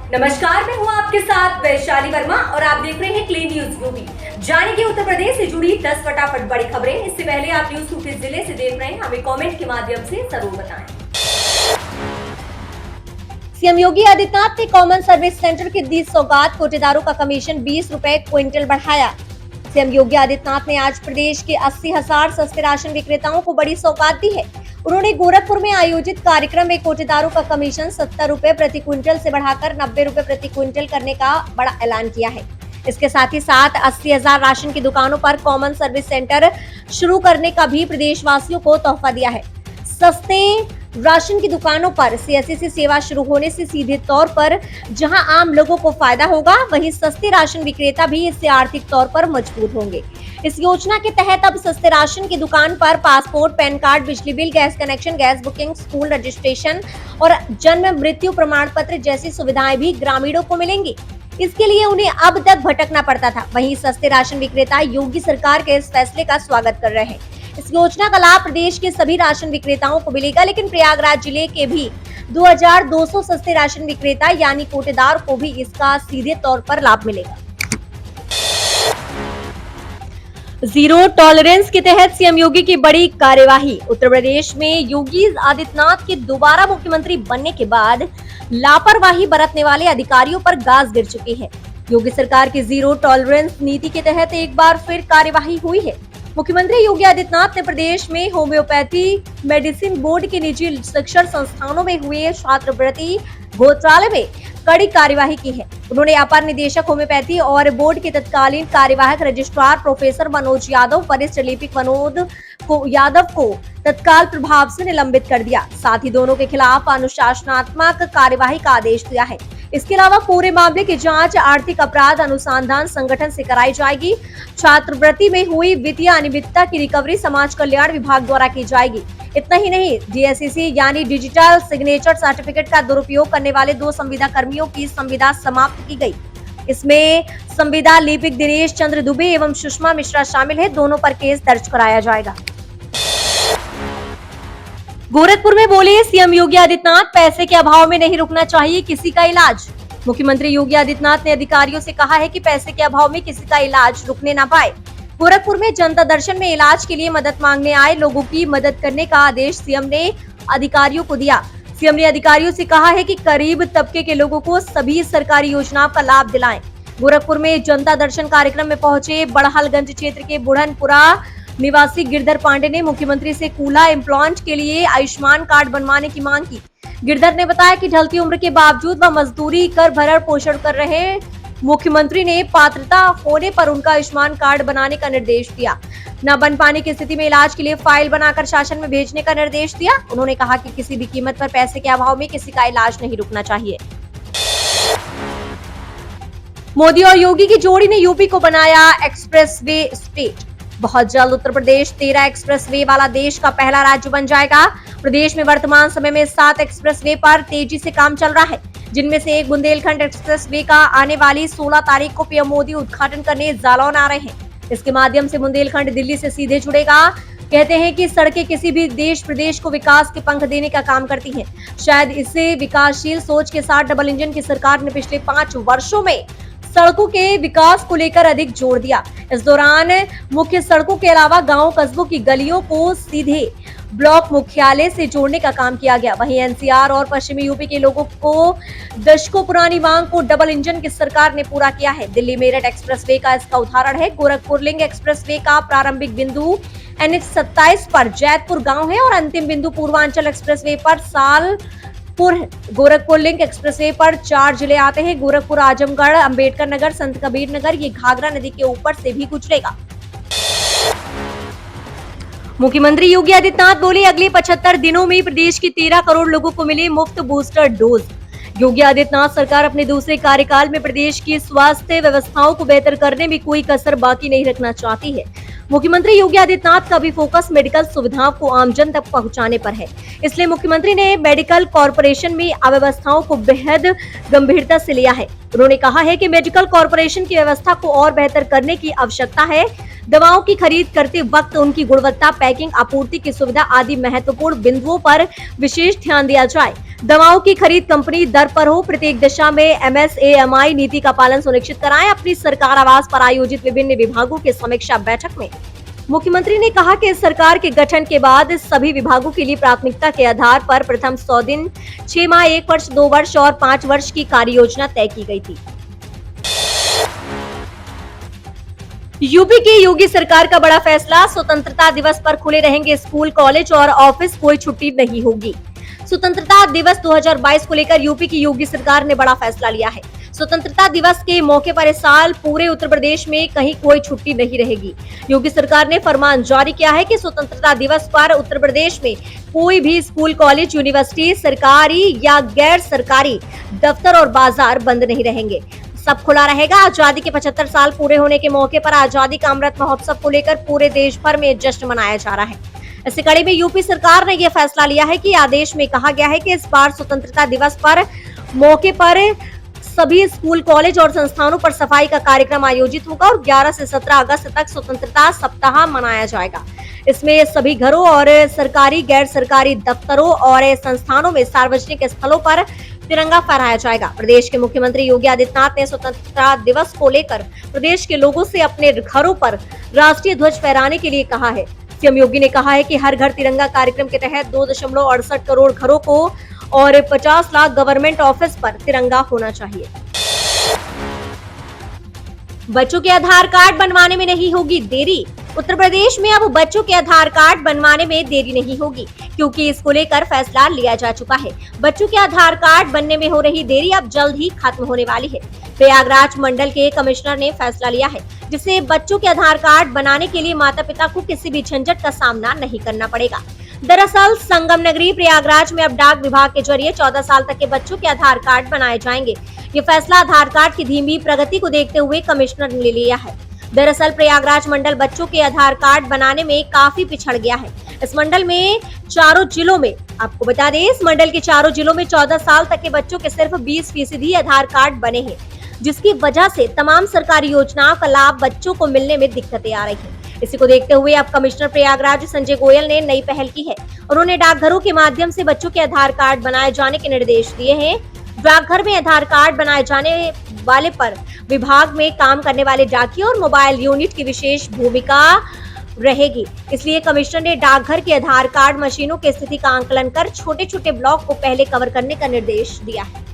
नमस्कार, मैं हूँ आपके साथ वैशाली वर्मा और आप देख रहे हैं क्लीन न्यूज यूपी। जानेंगे उत्तर प्रदेश से जुड़ी 10 फटाफट बड़ी खबरें। इससे पहले आप न्यूज को किस जिले से देख रहे हैं हमें कमेंट के माध्यम से जरूर बताएं। सीएम योगी आदित्यनाथ ने कॉमन सर्विस सेंटर की दी सौगात, कोटेदारों का कमीशन 20 रुपए क्विंटल बढ़ाया। सीएम योगी आदित्यनाथ ने आज प्रदेश के 80,000 सस्ते राशन विक्रेताओं को बड़ी सौगात दी है। उन्होंने गोरखपुर में आयोजित कार्यक्रम में कोटेदारों का कमीशन 70 रुपए प्रति क्विंटल से बढ़ाकर 90 रुपए प्रति क्विंटल करने का बड़ा ऐलान किया है। इसके साथ ही 80,000 राशन की दुकानों पर कॉमन सर्विस सेंटर शुरू करने का भी प्रदेशवासियों को तोहफा दिया है। सस्ते राशन की दुकानों पर सीएससी सेवा शुरू होने से सीधे तौर पर जहां आम लोगों को फायदा होगा, वहीं सस्ते राशन विक्रेता भी इससे आर्थिक तौर पर मजबूत होंगे। इस योजना के तहत अब सस्ते राशन की दुकान पर पासपोर्ट, पैन कार्ड, बिजली bill, gas connection, gas booking, school registration और जन्म मृत्यु प्रमाण पत्र जैसी सुविधाएं भी ग्रामीणों को मिलेंगी। इसके लिए उन्हें अब तक भटकना पड़ता था। वहीं सस्ते राशन विक्रेता योगी सरकार के इस फैसले का स्वागत कर रहे हैं। इस योजना का लाभ प्रदेश के सभी राशन विक्रेताओं को मिलेगा, लेकिन प्रयागराज जिले के भी 2200 सस्ते राशन विक्रेता यानी कोटेदार को भी इसका सीधे तौर पर लाभ मिलेगा। जीरो टॉलरेंस के तहत सीएम योगी की बड़ी कार्यवाही। उत्तर प्रदेश में योगी आदित्यनाथ के दोबारा मुख्यमंत्री बनने के बाद लापरवाही बरतने वाले अधिकारियों पर गाज गिर चुकी है। योगी सरकार की जीरो टॉलरेंस नीति के तहत एक बार फिर कार्यवाही हुई है। मुख्यमंत्री योगी आदित्यनाथ ने प्रदेश में होम्योपैथी मेडिसिन बोर्ड के निजी शिक्षण संस्थानों में हुए छात्रवृत्ति घोटाले में कड़ी कार्यवाही की है। उन्होंने अपर निदेशक होम्योपैथी और बोर्ड के तत्कालीन कार्यवाहक रजिस्ट्रार प्रोफेसर मनोज यादव, वरिष्ठ लिपिक मनोज यादव को तत्काल प्रभाव से निलंबित कर दिया। साथ ही दोनों के खिलाफ अनुशासनात्मक कार्यवाही का आदेश दिया है। इसके अलावा पूरे मामले की जांच आर्थिक अपराध अनुसंधान संगठन से कराई जाएगी। छात्रवृत्ति में हुई वित्तीय अनियमितता की रिकवरी समाज कल्याण विभाग द्वारा की जाएगी। इतना ही नहीं, डीएससीसी यानी डिजिटल सिग्नेचर सर्टिफिकेट का दुरुपयोग करने वाले 2 संविदा कर्मियों की संविदा समाप्त की गई। इसमें संविदा लिपिक दिनेश चंद्र दुबे एवं सुषमा मिश्रा शामिल है। दोनों पर केस दर्ज कराया जाएगा। गोरखपुर में बोले सीएम योगी आदित्यनाथ, पैसे के अभाव में नहीं रुकना चाहिए किसी का इलाज। मुख्यमंत्री योगी आदित्यनाथ ने अधिकारियों से कहा है कि पैसे के अभाव में किसी का इलाज रुकने ना पाए। गोरखपुर में जनता दर्शन में इलाज के लिए मदद मांगने आए लोगों की मदद करने का आदेश सीएम ने अधिकारियों को दिया। सीएम ने अधिकारियों से कहा है कि गरीब तबके के लोगों को सभी सरकारी योजनाओं का लाभ दिलाएं। गोरखपुर में जनता दर्शन कार्यक्रम में पहुंचे बड़हलगंज क्षेत्र के बुढ़नपुरा निवासी गिरधर पांडे ने मुख्यमंत्री से कूला इम्प्लांट के लिए आयुष्मान कार्ड बनवाने की मांग की। गिरधर ने बताया कि ढलती उम्र के बावजूद वह मजदूरी कर भरण पोषण कर रहे हैं। मुख्यमंत्री ने पात्रता होने पर उनका आयुष्मान कार्ड बनाने का निर्देश दिया। न बन पाने की स्थिति में इलाज के लिए फाइल बनाकर शासन में भेजने का निर्देश दिया। उन्होंने कहा कि किसी भी कीमत पर पैसे के अभाव में किसी का इलाज नहीं रुकना चाहिए। मोदी और योगी की जोड़ी ने यूपी को बनाया एक्सप्रेसवे स्टेट। बहुत जल्द उत्तर प्रदेश 13 एक्सप्रेसवे वाला देश का पहला राज्य बन जाएगा। प्रदेश में वर्तमान समय में 7 एक्सप्रेसवे पर तेजी से काम चल रहा है, जिनमें से एक बुंदेलखंड एक्सप्रेसवे का आने वाली 16 तारीख को पीएम मोदी उद्घाटन करने जालौन आ रहे हैं। इसके माध्यम से बुंदेलखंड दिल्ली से सीधे जुड़ेगा। कहते हैं कि सड़कें किसी भी देश प्रदेश को विकास के पंख देने का काम करती हैं। शायद इसे विकासशील सोच के साथ डबल इंजन की सरकार ने पिछले 5 वर्षों में सड़कों के विकास को लेकर अधिक जोर दिया। इस दौरान मुख्य सड़कों के अलावा गांव कस्बों की गलियों को सीधे ब्लॉक मुख्यालय से जोड़ने का काम किया गया। वहीं एनसीआर और पश्चिमी यूपी के लोगों को दशकों पुरानी मांग को डबल इंजन की सरकार ने पूरा किया है। दिल्ली मेरठ एक्सप्रेसवे का इसका उदाहरण है। गोरखपुर लिंक एक्सप्रेसवे का प्रारंभिक बिंदु NH27 पर जैतपुर गाँव है और अंतिम बिंदु पूर्वांचल एक्सप्रेसवे पर गोरखपुर लिंक एक्सप्रेसवे पर 4 जिले आते हैं। गोरखपुर, आजमगढ़, अंबेडकर नगर, संत कबीर नगर, ये घाघरा नदी के ऊपर से भी गुजरेगा। मुख्यमंत्री योगी आदित्यनाथ बोले, अगले 75 दिनों में प्रदेश के 13 करोड़ लोगों को मिले मुफ्त बूस्टर डोज। योगी आदित्यनाथ सरकार अपने दूसरे कार्यकाल में प्रदेश की स्वास्थ्य व्यवस्थाओं को बेहतर करने में कोई कसर बाकी नहीं रखना चाहती है। मुख्यमंत्री योगी आदित्यनाथ का भी फोकस मेडिकल सुविधाओं को आमजन तक पहुंचाने पर है। इसलिए मुख्यमंत्री ने मेडिकल कॉरपोरेशन में अव्यवस्थाओं को बेहद गंभीरता से लिया है। उन्होंने कहा है कि मेडिकल कॉरपोरेशन की व्यवस्था को और बेहतर करने की आवश्यकता है। दवाओं की खरीद करते वक्त उनकी गुणवत्ता, पैकिंग, आपूर्ति की सुविधा आदि महत्वपूर्ण बिंदुओं पर विशेष ध्यान दिया जाए। दवाओं की खरीद कंपनी दर पर हो, प्रत्येक दिशा में MSAMI नीति का पालन सुनिश्चित कराएं। अपनी सरकार आवास पर आयोजित विभिन्न विभागों की समीक्षा बैठक में मुख्यमंत्री ने कहा कि इस सरकार के गठन के बाद सभी विभागों के लिए प्राथमिकता के आधार पर प्रथम 100 दिन, 6 माह, 1 वर्ष, 2 वर्ष और 5 वर्ष की कार्य योजना तय की गई थी। यूपी की योगी सरकार का बड़ा फैसला, स्वतंत्रता दिवस पर खुले रहेंगे स्कूल, कॉलेज और ऑफिस, कोई छुट्टी नहीं होगी। स्वतंत्रता दिवस 2022 को लेकर यूपी की योगी सरकार ने बड़ा फैसला लिया है। स्वतंत्रता दिवस के मौके पर इस साल पूरे उत्तर प्रदेश में कहीं कोई छुट्टी नहीं रहेगी। योगी सरकार ने फरमान जारी किया है कि स्वतंत्रता दिवस पर उत्तर प्रदेश में कोई भी स्कूल, कॉलेज, यूनिवर्सिटी, सरकारी या गैर सरकारी दफ्तर और बाजार बंद नहीं रहेंगे, सब खुला रहेगा। आजादी के 75 साल पूरे होने के मौके पर आजादी का अमृत महोत्सव को लेकर पूरे देश भर में जश्न मनाया जा रहा है। इसी कड़ी में यूपी सरकार ने यह फैसला लिया है कि आदेश में कहा गया है कि इस बार स्वतंत्रता दिवस पर मौके पर सभी स्कूल, कॉलेज और संस्थानों पर सफाई का कार्यक्रम आयोजित होगा और 11 से 17 अगस्त तक स्वतंत्रता सप्ताह मनाया जाएगा। इसमें सभी घरों और सरकारी, गैर सरकारी दफ्तरों और संस्थानों में सार्वजनिक स्थलों पर तिरंगा फहराया जाएगा। प्रदेश के मुख्यमंत्री योगी आदित्यनाथ ने स्वतंत्रता दिवस को लेकर प्रदेश के लोगों से अपने घरों पर राष्ट्रीय ध्वज फहराने के लिए कहा है। सीएम योगी ने कहा है कि हर घर तिरंगा कार्यक्रम के तहत 2.68 करोड़ घरों को और 50 लाख गवर्नमेंट ऑफिस पर तिरंगा होना चाहिए। बच्चों के आधार कार्ड बनवाने में नहीं होगी देरी। उत्तर प्रदेश में अब बच्चों के आधार कार्ड बनवाने में देरी नहीं होगी, क्योंकि इसको लेकर फैसला लिया जा चुका है। बच्चों के आधार कार्ड बनने में हो रही देरी अब जल्द ही खत्म होने वाली है। प्रयागराज मंडल के कमिश्नर ने फैसला लिया है, जिससे बच्चों के आधार कार्ड बनाने के लिए माता पिता को किसी भी झंझट का सामना नहीं करना पड़ेगा। दरअसल संगम नगरी प्रयागराज में अब डाक विभाग के जरिए 14 साल तक के बच्चों के आधार कार्ड बनाए जाएंगे। ये फैसला आधार कार्ड की धीमी प्रगति को देखते हुए कमिश्नर ने लिया है। दरअसल प्रयागराज मंडल बच्चों के आधार कार्ड बनाने में काफी पिछड़ गया है। इस मंडल में चारों जिलों में, आपको बता दें, इस मंडल के चारों जिलों में 14 साल तक के बच्चों के सिर्फ 20% ही आधार कार्ड बने हैं, जिसकी वजह से तमाम सरकारी योजनाओं का लाभ बच्चों को मिलने में दिक्कतें आ रही हैं। इसी को देखते हुए अब कमिश्नर प्रयागराज संजय गोयल ने नई पहल की है। उन्होंने डाकघरों के माध्यम से बच्चों के आधार कार्ड बनाए जाने के निर्देश दिए हैं। डाकघर में आधार कार्ड बनाए जाने वाले पर विभाग में काम करने वाले डाकियों और मोबाइल यूनिट की विशेष भूमिका रहेगी। इसलिए कमिश्नर ने डाकघर के आधार कार्ड मशीनों की स्थिति का आंकलन कर छोटे छोटे ब्लॉक को पहले कवर करने का निर्देश दिया है।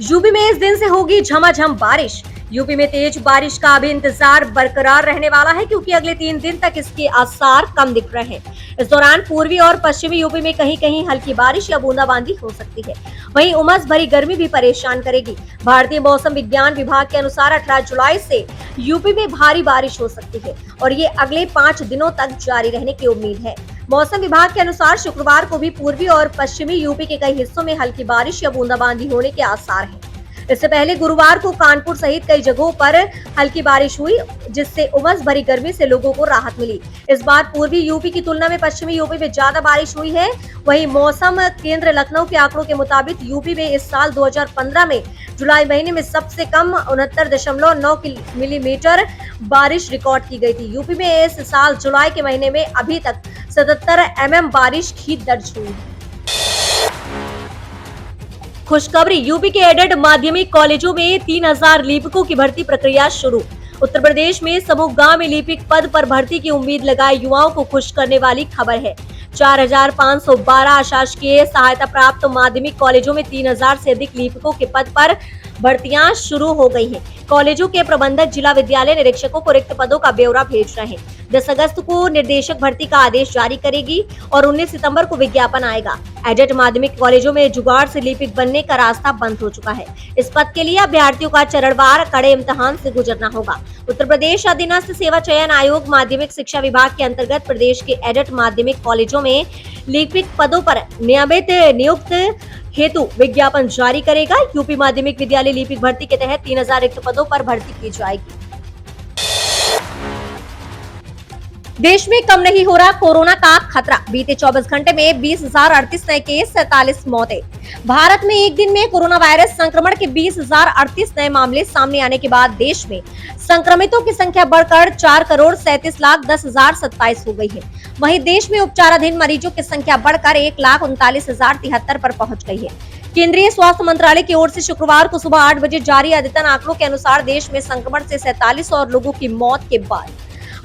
यूपी में इस दिन से होगी झमाझम बारिश। यूपी में तेज बारिश का अभी इंतजार बरकरार रहने वाला है, क्योंकि अगले 3 दिन तक इसके आसार कम दिख रहे हैं। इस दौरान पूर्वी और पश्चिमी यूपी में कहीं कहीं हल्की बारिश या बूंदाबांदी हो सकती है। वहीं उमस भरी गर्मी भी परेशान करेगी। भारतीय मौसम विज्ञान विभाग के अनुसार 18 जुलाई से यूपी में भारी बारिश हो सकती है और ये अगले 5 दिनों तक जारी रहने की उम्मीद है। मौसम विभाग के अनुसार शुक्रवार को भी पूर्वी और पश्चिमी यूपी के कई हिस्सों में हल्की बारिश या बूंदाबांदी होने के आसार हैं। इससे पहले गुरुवार को कानपुर सहित कई जगहों पर हल्की बारिश हुई, जिससे उमस भरी गर्मी से लोगों को राहत मिली। इस बार पूर्वी यूपी की तुलना में पश्चिमी यूपी में ज्यादा बारिश हुई है। वहीं मौसम केंद्र लखनऊ के आंकड़ों के मुताबिक यूपी में इस साल 2015 में जुलाई महीने में सबसे कम 69.9 मिलीमीटर बारिश रिकॉर्ड की गई थी। यूपी में इस साल जुलाई के महीने में अभी तक 77 mm बारिश ही दर्ज हुई। खुशखबरी, यूपी के एडेड माध्यमिक कॉलेजों में 3000 लिपिकों की भर्ती प्रक्रिया शुरू। उत्तर प्रदेश में समूह गांव में लिपिक पद पर भर्ती की उम्मीद लगाए युवाओं को खुश करने वाली खबर है। 4512 अशासकीय सहायता प्राप्त माध्यमिक कॉलेजों में 3000 से अधिक लिपिकों के पद पर भर्तियां शुरू हो गई हैं। कॉलेजों के प्रबंधक जिला विद्यालय निरीक्षकों को रिक्त पदों का ब्यौरा भेज रहे हैं। 10 अगस्त को निर्देशक भर्ती का आदेश जारी करेगी और 19 सितंबर को विज्ञापन आएगा। एडेड माध्यमिक कॉलेजों में जुगाड़ से लिपिक बनने का रास्ता बंद हो चुका है। इस पद के लिए अभ्यर्थियों का चरणवार कड़े इम्तिहान से गुजरना होगा। उत्तर प्रदेश अधीनस्थ सेवा चयन आयोग माध्यमिक शिक्षा विभाग के अंतर्गत प्रदेश के एडेड माध्यमिक कॉलेजों में लिपिक पदों पर नियमित नियुक्त हेतु विज्ञापन जारी करेगा। यूपी माध्यमिक विद्यालय लिपिक भर्ती के तहत 3000 रिक्त पदों पर भर्ती की जाएगी। देश में कम नहीं हो रहा कोरोना का खतरा। बीते 24 घंटे में 20,038 नए केस, 47 मौतें। भारत में एक दिन में कोरोना वायरस संक्रमण के 20,038 नए मामले सामने आने के बाद देश में संक्रमितों की संख्या बढ़कर 4,37,10,027 हो गई है। वहीं देश में उपचाराधीन मरीजों की संख्या बढ़कर 1,39,073 पर पहुंच गई है। केंद्रीय स्वास्थ्य मंत्रालय की ओर से शुक्रवार को सुबह 8 बजे जारी अद्यतन आंकड़ों के अनुसार देश में संक्रमण से 47 और लोगों की मौत के बाद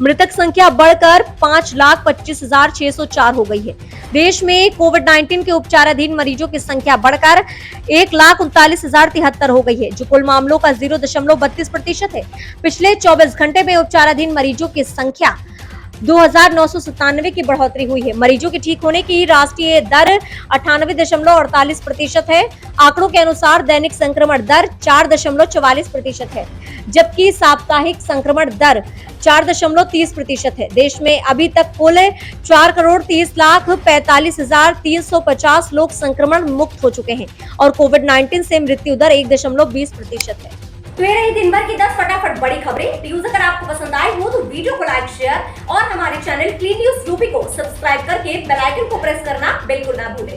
मृतक संख्या बढ़कर 5,25,604 हो गई है। देश में कोविड-19 के उपचाराधीन मरीजों की संख्या बढ़कर 1,39,073 हो गई है, जो कुल मामलों का 0.32% है। पिछले 24 घंटे में उपचाराधीन मरीजों की संख्या 2,997 की बढ़ोतरी हुई है। मरीजों के ठीक होने की राष्ट्रीय दर 98.48% है। आंकड़ों के अनुसार दैनिक संक्रमण दर 4.44% है, जबकि साप्ताहिक संक्रमण दर 4.30% है। देश में अभी तक कुल 4,30,45,350 लोग संक्रमण मुक्त हो चुके हैं और कोविड-19 से मृत्यु दर 1.20% है। तो ये रही दिन भर की 10 फटाफट बड़ी खबरें। न्यूज अगर आपको पसंद आई हो तो वीडियो को लाइक, शेयर और हमारे चैनल क्लीन न्यूज यूपी को सब्सक्राइब करके बेल आइकन को प्रेस करना बिल्कुल ना भूलें।